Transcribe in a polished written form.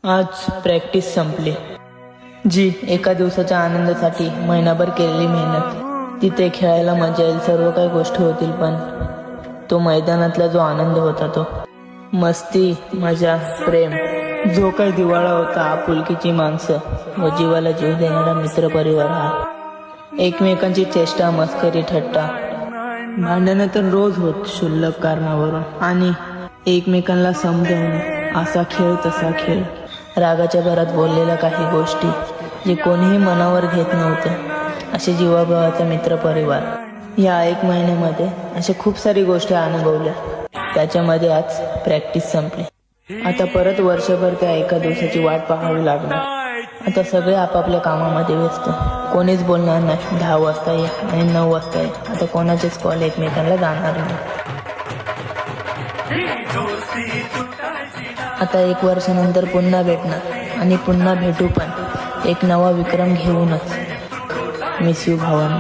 आज प्रॅक्टिस संपली, जी एका दिवसाच्या आनंदासाठी महिनाभर केलेली मेहनत. तिथे खेळायला मजा येईल, सर्व काही गोष्टी होतील, पण तो मैदानातला जो आनंद होता, तो मस्ती, मजा, प्रेम, जो काही दिवाळा होता, आपुलकीची माणसं व जीवाला जीव देणारा मित्रपरिवार, हा एकमेकांची चेष्टा, मस्करी, थट्टा, भांडणं तर रोज होत क्षुल्लक कारणावरून, आणि एकमेकांना समजावून असा खेळ तसा खेळ, रागाच्या भरात बोललेल्या काही गोष्टी जे कोणीही मनावर घेत नव्हतं, असे जीवाभावाचा मित्रपरिवार. या 1 महिन्यामध्ये अशा खूप सारी गोष्टी अनुभवल्या. त्याच्यामध्ये आज प्रॅक्टिस संपली. आता परत वर्षभर त्या एका दिवसाची वाट पाहावी लागणार. आता सगळे आपापल्या कामामध्ये व्यस्त, कोणीच बोलणार नाही 10 वाजता ये आणि 9 वाजता ये. आता कोणाचेच कॉल एकमेकांना जाणार नाही. आता 1 वर्षानंतर पुन्हा भेटणार आणि पुन्हा भेटू, पण एक नवा विक्रम घेऊनच. मिस यू भावांनो.